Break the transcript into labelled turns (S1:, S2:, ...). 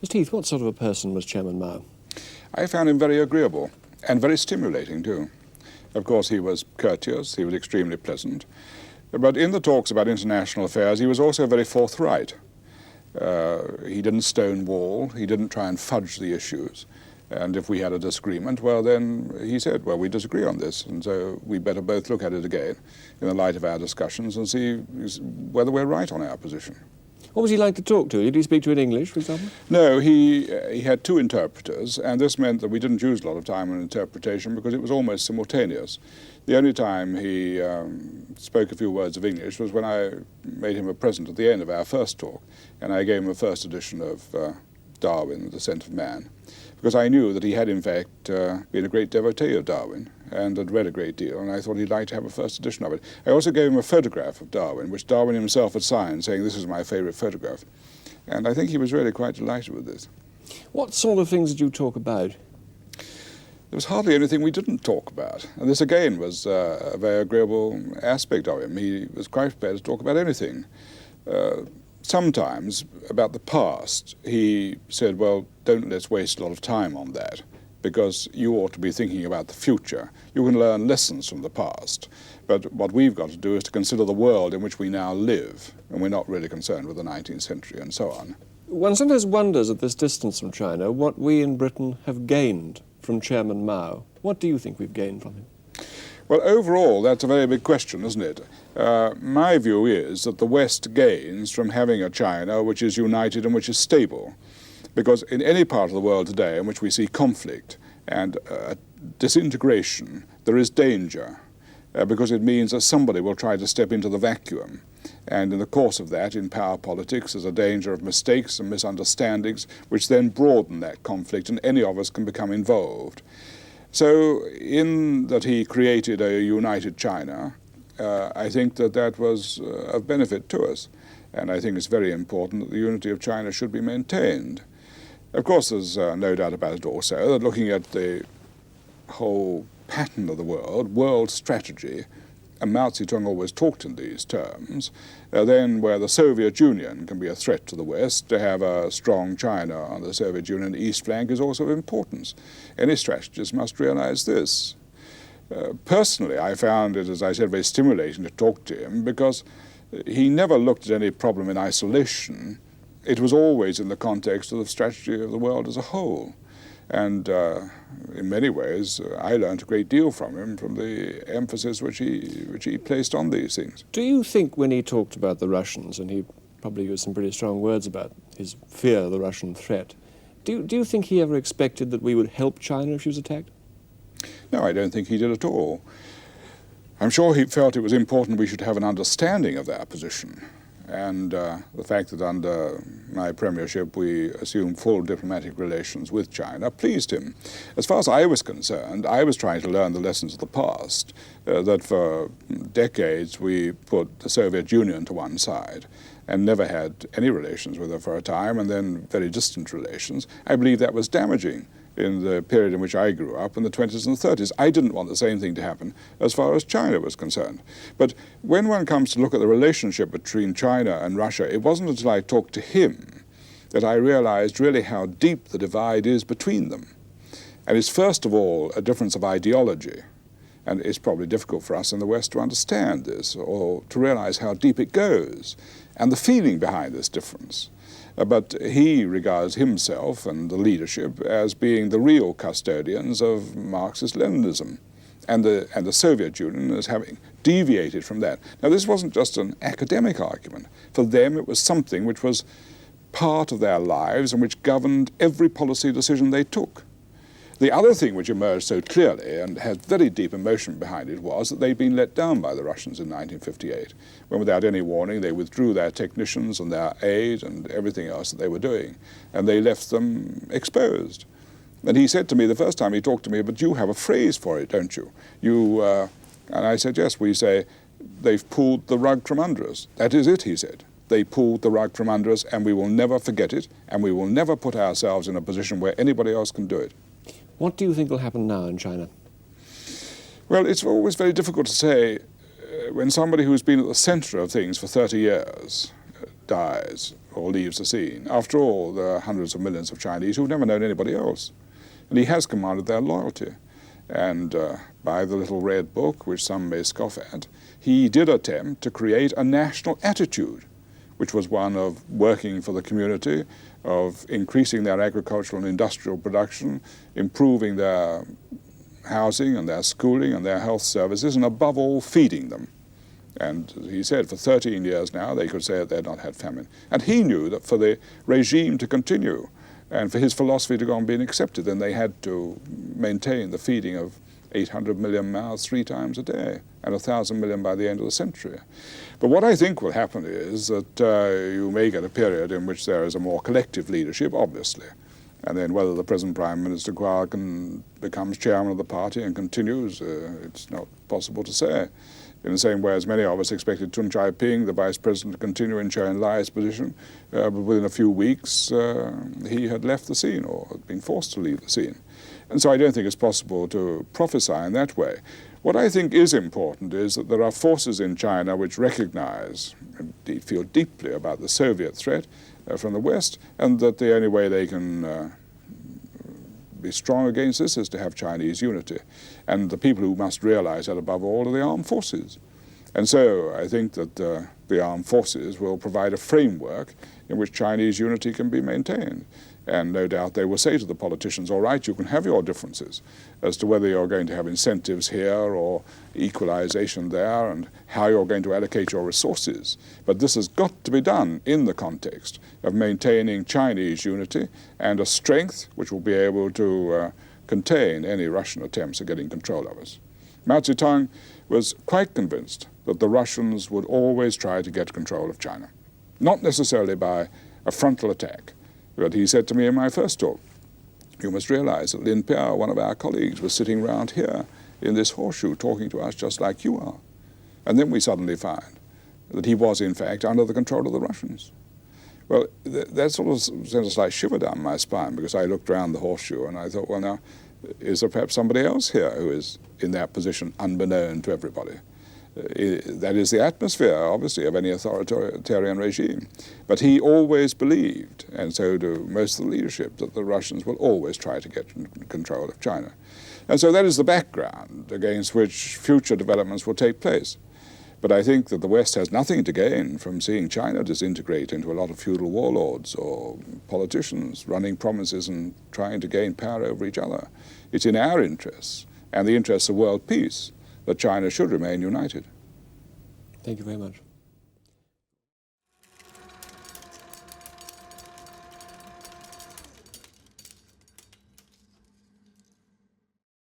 S1: Mr. Heath, what sort of a person was Chairman Mao?
S2: I found him very agreeable and very stimulating too. Of course, he was courteous, he was extremely pleasant. But in the talks about international affairs, he was also very forthright. He didn't stonewall, he didn't try and fudge the issues. And if we had a disagreement, well then he said, well, we disagree on this, and so we better both look at it again in the light of our discussions and see whether we're right on our position.
S1: What was he like to talk to? Did he speak to in English, for example?
S2: No, he had two interpreters, and this meant that we didn't use a lot of time on interpretation because it was almost simultaneous. The only time he spoke a few words of English was when I made him a present at the end of our first talk, and I gave him a first edition of Darwin, The Descent of Man, because I knew that he had in fact been a great devotee of Darwin and had read a great deal, and I thought he'd like to have a first edition of it. I also gave him a photograph of Darwin, which Darwin himself had signed, saying this is my favourite photograph. And I think he was really quite delighted with this.
S1: What sort of things did you talk about?
S2: There was hardly anything we didn't talk about, and this again was a very agreeable aspect of him. He was quite prepared to talk about anything. Sometimes, about the past, he said, well, don't let's waste a lot of time on that, because you ought to be thinking about the future. You can learn lessons from the past, but what we've got to do is to consider the world in which we now live, and we're not really concerned with the 19th century and so on.
S1: One sometimes wonders at this distance from China what we in Britain have gained from Chairman Mao. What do you think we've gained from him?
S2: Well, overall, that's a very big question, isn't it? My view is that the West gains from having a China which is united and which is stable. Because in any part of the world today in which we see conflict and disintegration, there is danger, because it means that somebody will try to step into the vacuum. And in the course of that, in power politics, there's a danger of mistakes and misunderstandings, which then broaden that conflict, and any of us can become involved. So in that he created a united China, I think that that was of benefit to us. And I think it's very important that the unity of China should be maintained. Of course, there's no doubt about it also that looking at the whole pattern of the world strategy, and Mao Tse Tung always talked in these terms, then where the Soviet Union can be a threat to the West, to have a strong China on the Soviet Union east flank is also of importance. Any strategist must realize this. Personally, I found it, as I said, very stimulating to talk to him because he never looked at any problem in isolation. It was always in the context of the strategy of the world as a whole. And in many ways, I learned a great deal from him, from the emphasis which he placed on these things.
S1: Do you think when he talked about the Russians, and he probably used some pretty strong words about his fear of the Russian threat, do you think he ever expected that we would help China if she was attacked?
S2: No, I don't think he did at all. I'm sure he felt it was important we should have an understanding of that position. And the fact that under my premiership we assumed full diplomatic relations with China pleased him. As far as I was concerned, I was trying to learn the lessons of the past, that for decades we put the Soviet Union to one side and never had any relations with her for a time, and then very distant relations. I believe that was damaging in the period in which I grew up, in the 20s and 30s. I didn't want the same thing to happen as far as China was concerned. But when one comes to look at the relationship between China and Russia, it wasn't until I talked to him that I realized really how deep the divide is between them. And it's first of all a difference of ideology. And it's probably difficult for us in the West to understand this or to realize how deep it goes and the feeling behind this difference. But he regards himself and the leadership as being the real custodians of Marxist-Leninism, and the Soviet Union as having deviated from that. Now, this wasn't just an academic argument. For them, it was something which was part of their lives and which governed every policy decision they took. The other thing which emerged so clearly and had very deep emotion behind it was that they'd been let down by the Russians in 1958, when without any warning they withdrew their technicians and their aid and everything else that they were doing, and they left them exposed. And he said to me the first time he talked to me, but you have a phrase for it, don't you? And I said, yes, we say, they've pulled the rug from under us. That is it, he said. They pulled the rug from under us, and we will never forget it, and we will never put ourselves in a position where anybody else can do it.
S1: What do you think will happen now in China?
S2: Well, it's always very difficult to say when somebody who's been at the center of things for 30 years dies, or leaves the scene. After all, there are hundreds of millions of Chinese who've never known anybody else. And he has commanded their loyalty. And by the little red book, which some may scoff at, he did attempt to create a national attitude, which was one of working for the community, of increasing their agricultural and industrial production, improving their housing and their schooling and their health services, and above all, feeding them. And he said for 13 years now they could say that they had not had famine. And he knew that for the regime to continue and for his philosophy to go on being accepted, then they had to maintain the feeding of 800 million mouths 3 times a day and 1,000 million by the end of the century. But what I think will happen is that you may get a period in which there is a more collective leadership, obviously. And then whether the present Prime Minister becomes chairman of the party and continues, it's not possible to say. In the same way as many of us expected Deng Xiaoping, the vice president, to continue in Zhou Enlai's position, but within a few weeks he had left the scene or had been forced to leave the scene. And so I don't think it's possible to prophesy in that way. What I think is important is that there are forces in China which recognize, indeed feel deeply about the Soviet threat from the West, and that the only way they can be strong against this is to have Chinese unity. And the people who must realize that above all are the armed forces. And so I think that the armed forces will provide a framework in which Chinese unity can be maintained. And no doubt they will say to the politicians, all right, you can have your differences as to whether you're going to have incentives here or equalization there and how you're going to allocate your resources. But this has got to be done in the context of maintaining Chinese unity and a strength which will be able to contain any Russian attempts at getting control of us. Mao Tse Tung was quite convinced that the Russians would always try to get control of China, not necessarily by a frontal attack. But he said to me in my first talk, you must realize that Lin Piao, one of our colleagues, was sitting round here in this horseshoe talking to us just like you are. And then we suddenly find that he was, in fact, under the control of the Russians. Well, that sort of sent a slight shiver down my spine because I looked around the horseshoe and I thought, well, now, is there perhaps somebody else here who is in that position unbeknown to everybody? That is the atmosphere, obviously, of any authoritarian regime. But he always believed, and so do most of the leadership, that the Russians will always try to get control of China. And so that is the background against which future developments will take place. But I think that the West has nothing to gain from seeing China disintegrate into a lot of feudal warlords or politicians running promises and trying to gain power over each other. It's in our interests and the interests of world peace that China should remain united.
S1: Thank you very much.